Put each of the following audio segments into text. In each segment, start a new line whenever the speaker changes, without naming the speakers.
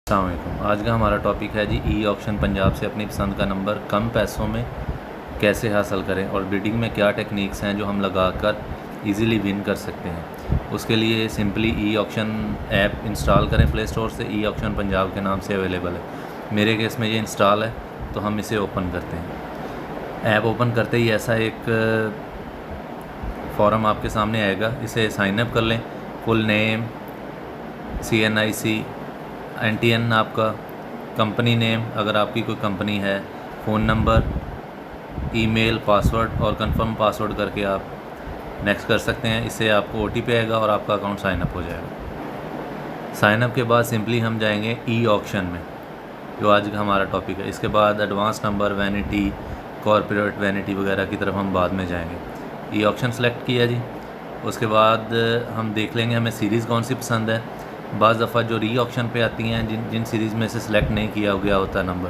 अस्सलामुअलैकुम। आज का हमारा टॉपिक है जी ई ऑक्शन पंजाब से अपनी पसंद का नंबर कम पैसों में कैसे हासिल करें और बिडिंग में क्या टेक्निक्स हैं जो हम लगाकर इजीली विन कर सकते हैं। उसके लिए simply e auction app install करें प्ले स्टोर से। ई ऑक्शन पंजाब के नाम से अवेलेबल है। मेरे केस में ये इंस्टॉल है तो हम इसे ओपन करते हैं। ऐप ओपन करते ही ऐसा एक फॉर्म आपके सामने आएगा। इसे साइन अप कर लें। फुल नेम, CNIC, NTN आपका, कंपनी नेम अगर आपकी कोई कंपनी है, फ़ोन नंबर, ईमेल, पासवर्ड और कंफर्म पासवर्ड करके आप नेक्स्ट कर सकते हैं। इससे आपको OTP आएगा और आपका अकाउंट साइन अप हो जाएगा। साइन अप के बाद सिंपली हम जाएंगे ई ऑक्शन में, जो आज का हमारा टॉपिक है। इसके बाद advance number, vanity, corporate vanity वगैरह की तरफ हम बाद में जाएंगे। ई ऑक्शन सेलेक्ट किया जी। उसके बाद हम देख लेंगे हमें सीरीज़ कौन सी पसंद है। बाज़ दफ़ा जो री ऑक्शन पे आती हैं, जिन सीरीज़ में से सिलेक्ट नहीं किया गया होता नंबर,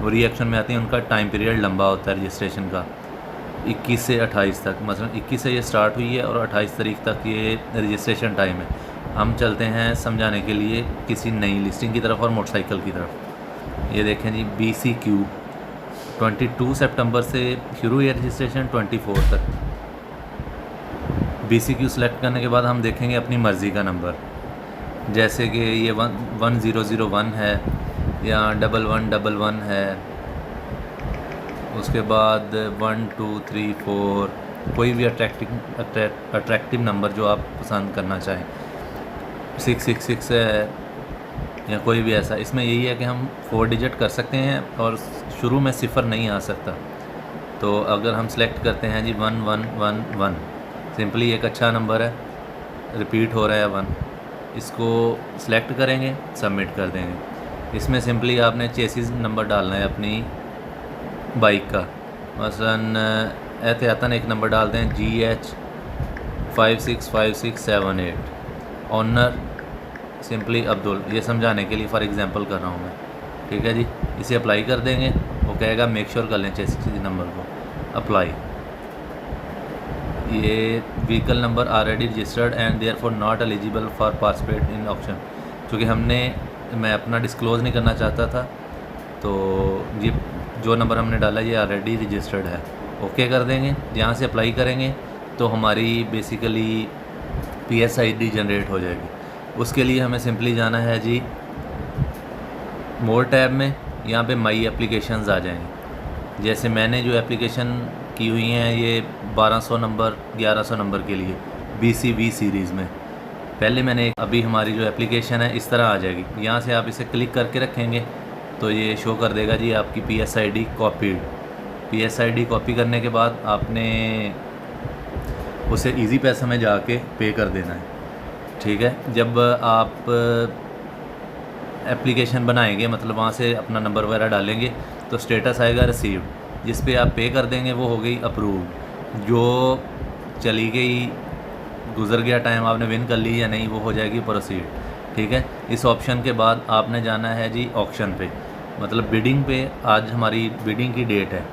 वो री ऑक्शन में आती हैं। उनका टाइम पीरियड लंबा होता है रजिस्ट्रेशन का, 21 से 28 तक। मसलन 21 से ये स्टार्ट हुई है और 28 तारीख तक ये रजिस्ट्रेशन टाइम है। हम चलते हैं समझाने के लिए किसी नई लिस्टिंग की तरफ और मोटरसाइकिल की तरफ। ये देखें जी, BCQ 22 सितंबर से शुरू हुई है रजिस्ट्रेशन, 24 तक। BCQ सेलेक्ट करने के बाद हम देखेंगे अपनी मर्ज़ी का नंबर, जैसे कि ये 1001 है या 1111 है। उसके बाद 1 2 3 4, कोई भी अट्रैक्टिव नंबर जो आप पसंद करना चाहें। 666 है या कोई भी ऐसा। इसमें यही है कि हम 4 डिजिट कर सकते हैं और शुरू में सिफ़र नहीं आ सकता। तो अगर हम सेलेक्ट करते हैं जी 1111, सिंपली एक अच्छा नंबर है, रिपीट हो रहा है 1, इसको सिलेक्ट करेंगे, सबमिट कर देंगे। इसमें सिंपली आपने चेसिस नंबर डालना है अपनी बाइक का। मसलन एहतियातन एक नंबर डालते हैं GH 565678। ऑनर सिंपली अब्दुल, ये समझाने के लिए फॉर एग्जांपल कर रहा हूँ मैं, ठीक है जी। इसे अप्लाई कर देंगे। वो कहेगा मेक श्योर कर लें चेसिस नंबर को, अप्लाई। ये vehicle number already registered and there for not eligible for participate in auction. क्योंकि मैं अपना डिस्क्लोज़ नहीं करना चाहता था, तो ये जो नंबर हमने डाला ये ऑलरेडी रजिस्टर्ड है। ओके कर देंगे। यहाँ से अप्लाई करेंगे तो हमारी बेसिकली PSID जनरेट हो जाएगी। उसके लिए हमें सिंपली जाना है जी मोर टैब में। यहाँ पे माई एप्लीकेशंस आ जाएंगे। जैसे मैंने जो एप्लीकेशन की हुई हैं ये 1200 नंबर 1100 नंबर के लिए BCV सीरीज़ में पहले मैंने अभी हमारी जो एप्लीकेशन है इस तरह आ जाएगी। यहाँ से आप इसे क्लिक करके रखेंगे तो ये शो कर देगा जी आपकी PSID कॉपीड। PSID कॉपी करने के बाद आपने उसे इजी पैसा में जाके पे कर देना है, ठीक है। जब आप एप्लीकेशन बनाएंगे, मतलब वहाँ से अपना नंबर वगैरह डालेंगे, तो स्टेटस आएगा रिसीव्ड, जिस पे आप पे कर देंगे वो हो गई अप्रूव। जो चली गई, गुज़र गया टाइम, आपने विन कर ली या नहीं, वो हो जाएगी प्रोसीड, ठीक है। इस ऑप्शन के बाद आपने जाना है जी ऑक्शन पे, मतलब बिडिंग पे। आज हमारी बिडिंग की डेट है।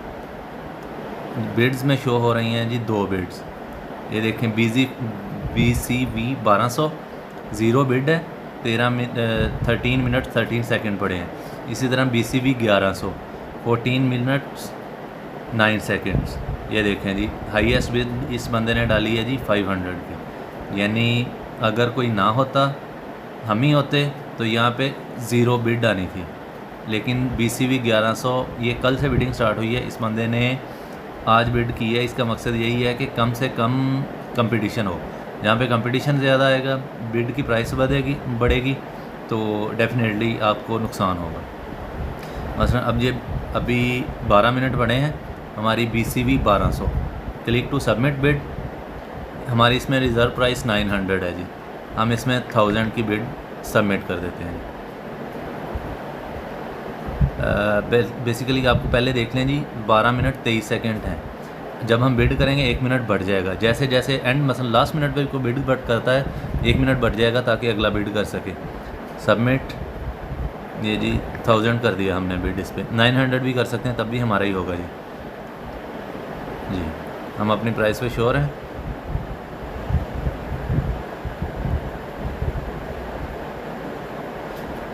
बिड्स में शो हो रही हैं जी 2 बिड्स। ये देखें, BCV 1200 ज़ीरो बिड है, 13 मिनट 13 सेकंड पड़े हैं। इसी तरह BCV 1100 14 मिनट्स 9 सेकंड्स। ये देखें जी, हाईएस्ट बिड इस बंदे ने डाली है जी 500 की। यानी अगर कोई ना होता, हम ही होते, तो यहाँ पे ज़ीरो बिड आनी थी। लेकिन BCV 1100 ये कल से बिडिंग स्टार्ट हुई है, इस बंदे ने आज बिड की है। इसका मकसद यही है कि कम से कम कंपटीशन हो। जहाँ पे कंपटीशन ज़्यादा आएगा, बिड की प्राइस बढ़ेगी, तो डेफिनेटली आपको नुकसान होगा। मसलन अभी 12 मिनट बढ़े हैं, हमारी BCV 1200, click to submit bid. हमारी इसमें रिज़र्व प्राइस 900 है जी। हम इसमें 1000 की बिड सबमिट कर देते हैं। बेसिकली आपको पहले देख लें जी, 12 मिनट 23 सेकंड है। जब हम बिड करेंगे 1 मिनट बढ़ जाएगा। जैसे जैसे एंड मसलन लास्ट मिनट पे कोई बिड बढ़ करता है, 1 मिनट बढ़ जाएगा ताकि अगला बिड कर सके। सबमिट, ये जी 1000 कर दिया हमने बिड। इस पर 900 भी कर सकते हैं, तब भी हमारा ही होगा जी। हम अपनी प्राइस पे श्योर हैं।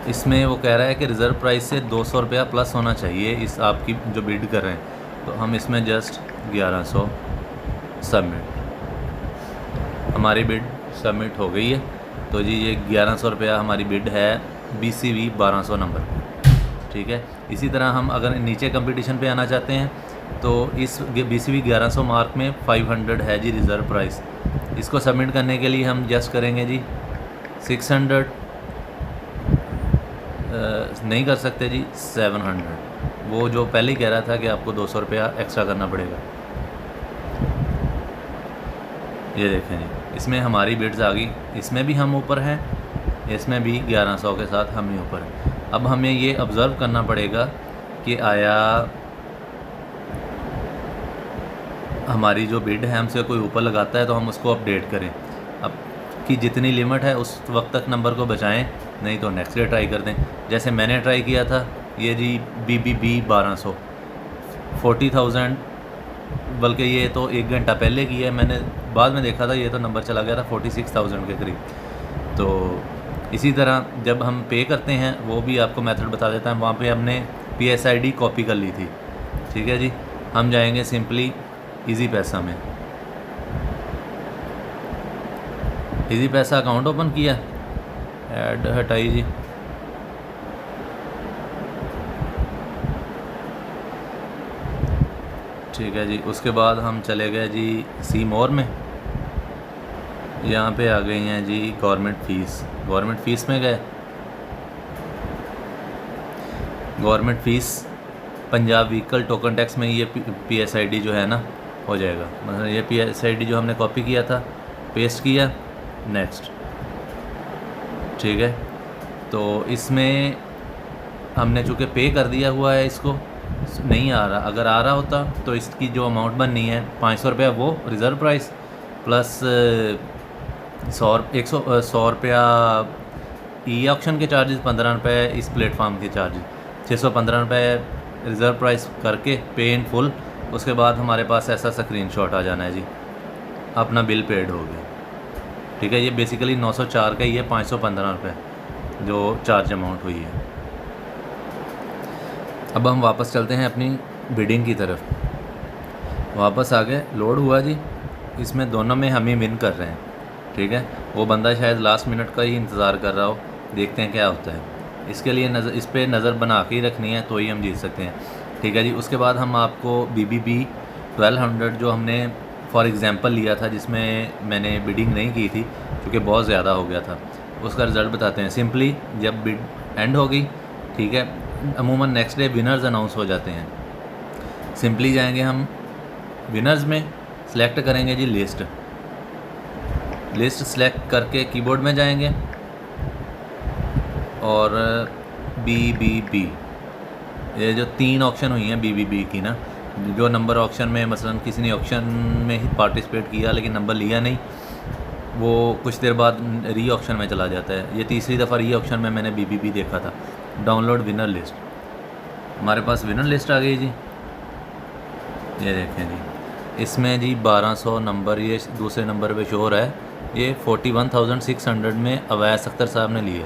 इसमें वो कह रहा है कि रिज़र्व प्राइस से 200 रुपया प्लस होना चाहिए इस आपकी जो बिड कर रहे हैं, तो हम इसमें जस्ट 1100 सबमिट, हमारी बिड सबमिट हो गई है। तो जी ये 1100 रुपया हमारी बिड है BCV 1200 नंबर, ठीक है। इसी तरह हम अगर नीचे कंपटीशन पे आना चाहते हैं तो इस BCV 1100 मार्क में 500 है जी रिज़र्व प्राइस। इसको सबमिट करने के लिए हम जस्ट करेंगे जी 600, नहीं कर सकते जी 700, वो जो पहले ही कह रहा था कि आपको 200 रुपया एक्स्ट्रा करना पड़ेगा। ये देखें जी, इसमें हमारी बिड्स आ गई, इसमें भी हम ऊपर हैं, इसमें भी 1100 के साथ हम ही ऊपर हैं। अब हमें ये ऑब्ज़र्व करना पड़ेगा कि आया हमारी जो बिड है हमसे कोई ऊपर लगाता है तो हम उसको अपडेट करें। अब की जितनी लिमिट है उस वक्त तक नंबर को बचाएं, नहीं तो नेक्स्ट डे ट्राई कर दें। जैसे मैंने ट्राई किया था ये जी BBB 1200 40,000, बल्कि ये तो 1 घंटा पहले किया है मैंने, बाद में देखा था ये तो नंबर चला गया था 46,000 के करीब। तो इसी तरह जब हम पे करते हैं वो भी आपको मेथड बता देता है। वहाँ पे हमने PSID कॉपी कर ली थी, ठीक है जी। हम जाएंगे सिंपली इजी पैसा में, इजी पैसा अकाउंट ओपन किया, ऐड हटाई जी, ठीक है जी। उसके बाद हम चले गए जी सी मोर में, यहाँ पे आ गई हैं जी गवर्नमेंट फ़ीस, गवर्नमेंट फ़ीस में गए, government fees Punjab vehicle token tax में ये PSID जो है ना हो जाएगा। मतलब ये PSID जो हमने कॉपी किया था पेस्ट किया, नेक्स्ट, ठीक है। तो इसमें हमने चूँकि पे कर दिया हुआ है, इसको नहीं आ रहा, अगर आ रहा होता तो इसकी जो अमाउंट बननी है 500 रुपया वो रिज़र्व प्राइस प्लस 100 रुपया ई ऑक्शन के चार्जेस, 15 रुपये इस प्लेटफॉर्म के चार्जेस, 615 रुपये रिज़र्व प्राइस करके पे इन फुल। उसके बाद हमारे पास ऐसा स्क्रीनशॉट आ जाना है जी, अपना बिल पेड हो गया, ठीक है। ये बेसिकली 904 का ही है, 515 रुपये जो चार्ज अमाउंट हुई है। अब हम वापस चलते हैं अपनी बिडिंग की तरफ, वापस आ गए, लोड हुआ जी, इसमें दोनों में हम ही विन कर रहे हैं, ठीक है। वो बंदा शायद लास्ट मिनट का ही इंतज़ार कर रहा हो, देखते हैं क्या होता है। इसके लिए इस पर नज़र बना के ही रखनी है तो ही हम जीत सकते हैं, ठीक है जी। उसके बाद हम आपको BBB 1200 जो हमने फॉर एग्ज़ाम्पल लिया था, जिसमें मैंने बिडिंग नहीं की थी क्योंकि बहुत ज़्यादा हो गया था, उसका रिज़ल्ट बताते हैं। सिंपली जब बिड एंड हो गई, ठीक है, अमूमन नेक्स्ट डे विनर्स अनाउंस हो जाते हैं। सिंपली जाएंगे हम विनर्स में, सेलेक्ट करेंगे जी लिस्ट, लिस्ट सेलेक्ट करके कीबोर्ड में जाएंगे और BBB, ये जो 3 ऑक्शन हुई हैं BBB की ना, जो नंबर ऑक्शन में मसलन किसी ने ऑक्शन में ही पार्टिसिपेट किया लेकिन नंबर लिया नहीं, वो कुछ देर बाद री ऑक्शन में चला जाता है। ये तीसरी दफ़ा री ऑक्शन में मैंने BBB देखा था। डाउनलोड विनर लिस्ट, हमारे पास विनर लिस्ट आ गई जी, ये देखें जी, इसमें जी 1200 नंबर ये दूसरे नंबर पे शो हो रहा है, ये 41,600 में अवैस अख्तर साहब ने लिए।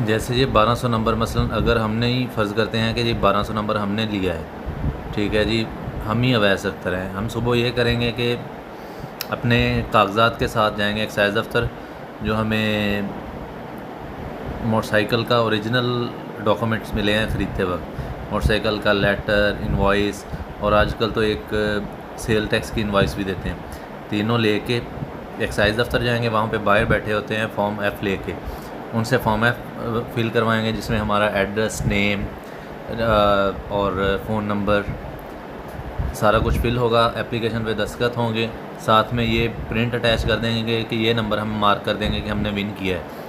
जैसे ये 1200 नंबर मसलन अगर हमने ही फ़र्ज़ करते हैं कि ये 1200 नंबर हमने लिया है, ठीक है जी, हम ही अवैस अख्तर हैं। हम सुबह ये करेंगे कि अपने कागज़ात के साथ जाएंगे एक्साइज़ दफ्तर, जो हमें मोटरसाइकिल का ओरिजिनल डॉक्यूमेंट्स मिले हैं ख़रीदते वक्त, मोटरसाइकिल का लेटर, इनवॉइस, और आजकल तो एक सेल टैक्स की इनवॉइस भी देते हैं, तीनों लेके एक्साइज़ दफ्तर जाएंगे। वहाँ पे बाहर बैठे होते हैं फॉर्म F लेके, उनसे फॉर्म F फिल करवाएंगे जिसमें हमारा एड्रेस, नेम और फ़ोन नंबर सारा कुछ फिल होगा। एप्लीकेशन पे दस्तखत होंगे, साथ में ये प्रिंट अटैच कर देंगे कि ये नंबर हम मार्क कर देंगे कि हमने विन किया है।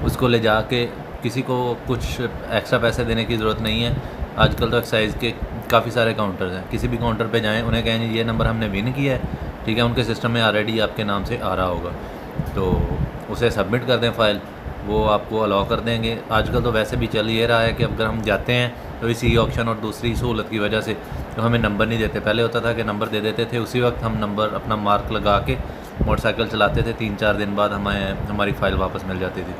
उसको ले जाके किसी को कुछ एक्स्ट्रा पैसे देने की ज़रूरत नहीं है। आजकल तो एक्साइज़ के काफ़ी सारे काउंटर्स हैं, किसी भी काउंटर पे जाएं, उन्हें कहें ये नंबर हमने विन किया है, ठीक है, उनके सिस्टम में ऑलरेडी आपके नाम से आ रहा होगा, तो उसे सबमिट कर दें फ़ाइल, वो आपको अलाउ कर देंगे। आजकल तो वैसे भी चल ये रहा है कि अगर हम जाते हैं तो इसी ऑप्शन और दूसरी सहूलत की वजह से तो हमें नंबर नहीं देते। पहले होता था कि नंबर दे देते थे, उसी वक्त हम नंबर अपना मार्क लगा के मोटरसाइकिल चलाते थे, 3-4 दिन बाद हमें हमारी फ़ाइल वापस मिल जाती थी।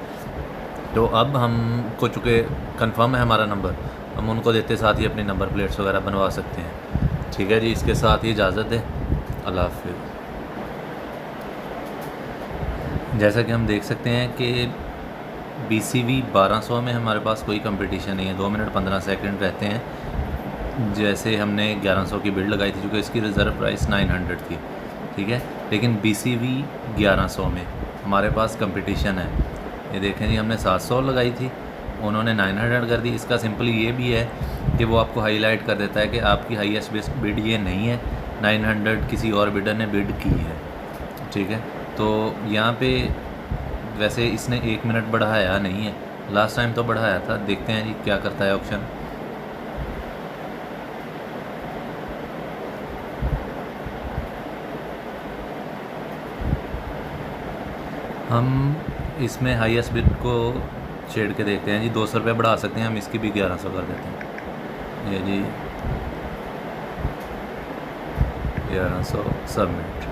तो अब हमको चूँकि कंफर्म है हमारा नंबर, हम उनको देते साथ ही अपनी नंबर प्लेट्स वगैरह बनवा सकते हैं। ठीक है जी, इसके साथ ही इजाज़त है, अल्लाह हाफ़िज़। जैसा कि हम देख सकते हैं कि BCV 1200 में हमारे पास कोई कंपटीशन नहीं है, 2 मिनट 15 सेकंड रहते हैं। जैसे हमने 1100 की बिड लगाई थी, क्योंकि इसकी रिज़र्व प्राइस 900 थी, ठीक है। लेकिन BCV 1100 में हमारे पास कंपटीशन है। ये देखें जी, हमने 700 लगाई थी, उन्होंने 900 कर दी। इसका सिंपली ये भी है कि वो आपको हाईलाइट कर देता है कि आपकी हाईएस्ट बिड ये नहीं है, 900 किसी और बिडर ने बिड की है, ठीक है। तो यहाँ पे वैसे इसने 1 मिनट बढ़ाया नहीं है, लास्ट टाइम तो बढ़ाया था। देखते हैं जी क्या करता है ऑप्शन। हम इसमें हाईएस्ट बिड को छेड़ के देखते हैं जी, 200 रुपये बढ़ा सकते हैं हम, इसकी भी 1100 कर देते हैं। ये जी 1100 सबमिट।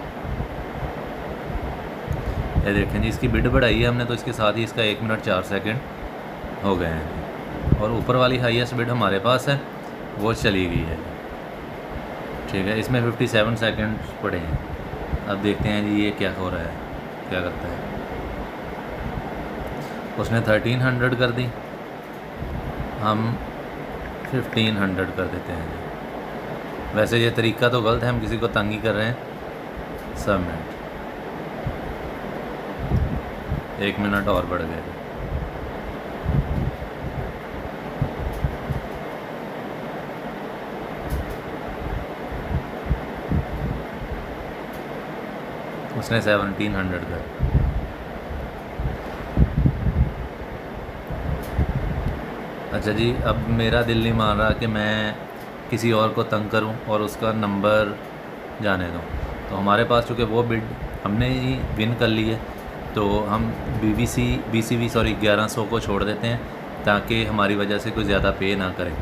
ये देखें जी, इसकी बिड बढ़ाई है हमने, तो इसके साथ ही इसका 1 मिनट 4 सेकंड हो गए हैं। और ऊपर वाली हाईएस्ट बिड हमारे पास है, वो चली गई है, ठीक है। इसमें 57 सेकंड पड़े हैं। अब देखते हैं जी ये क्या हो रहा है, क्या करता है। उसने 1300 कर दी, हम 1500 कर देते हैं जी। वैसे ये तरीका तो गलत है, हम किसी को तंग ही कर रहे हैं। सबमिट। 1 मिनट और बढ़ गए। उसने 1700 कर। अच्छा जी, अब मेरा दिल नहीं मान रहा कि मैं किसी और को तंग करूं और उसका नंबर जाने दूं। तो हमारे पास चूँकि वो बिड हमने ही विन कर ली है, तो हम BCV 1100 को छोड़ देते हैं, ताकि हमारी वजह से कोई ज़्यादा पे ना करें।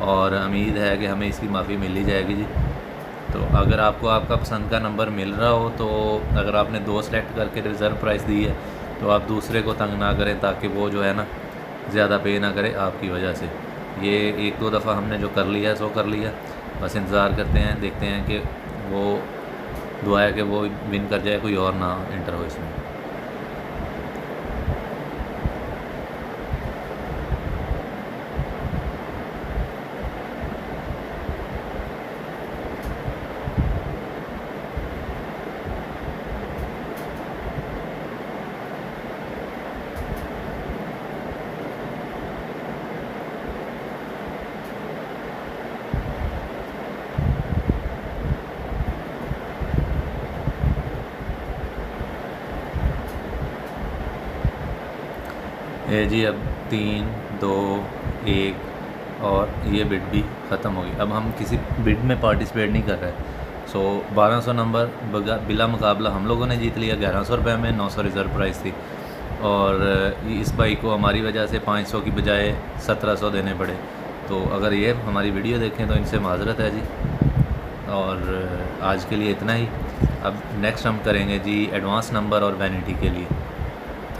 और उम्मीद है कि हमें इसकी माफ़ी मिल ही जाएगी जी। तो अगर आपको आपका पसंद का नंबर मिल रहा हो, तो अगर आपने 2 सेलेक्ट करके रिज़र्व प्राइस दी है, तो आप दूसरे को तंग ना करें, ताकि वो जो है ना ज़्यादा पे ना करे आपकी वजह से। ये 1-2 दफ़ा हमने जो कर लिया सो कर लिया, बस इंतज़ार करते हैं, देखते हैं कि वो दुआ है कि वो विन कर जाए, कोई और ना इंटर हो इसमें। ये जी अब 3, 2, 1 और ये बिड भी ख़त्म हो गई। अब हम किसी बिड में पार्टिसिपेट नहीं कर रहे। सो 1200 नंबर बिला मुकाबला हम लोगों ने जीत लिया। 1100 रुपये में 900 रिज़र्व प्राइस थी, और इस भाई को हमारी वजह से 500 की बजाय 1700 देने पड़े। तो अगर ये हमारी वीडियो देखें तो इनसे माजरत है जी। और आज के लिए इतना ही। अब नेक्स्ट हम करेंगे जी एडवांस नंबर और वैनिटी के लिए।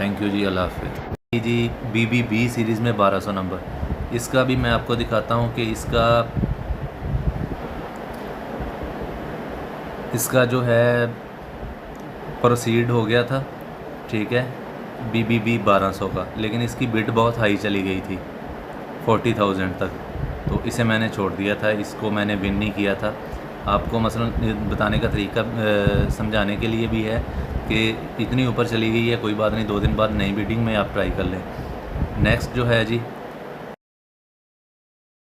थैंक यू जी, अल्लाह हाफ़िज़। जी BBB सीरीज़ में 1200 नंबर, इसका भी मैं आपको दिखाता हूँ कि इसका जो है प्रोसीड हो गया था, ठीक है, BBB 1200 का। लेकिन इसकी बिड बहुत हाई चली गई थी, 40,000 तक, तो इसे मैंने छोड़ दिया था, इसको मैंने विन नहीं किया था। आपको मसलन बताने का तरीका समझाने के लिए भी है कि इतनी ऊपर चली गई है, कोई बात नहीं, 2 दिन बाद नई बिडिंग में आप ट्राई कर लें। नेक्स्ट जो है जी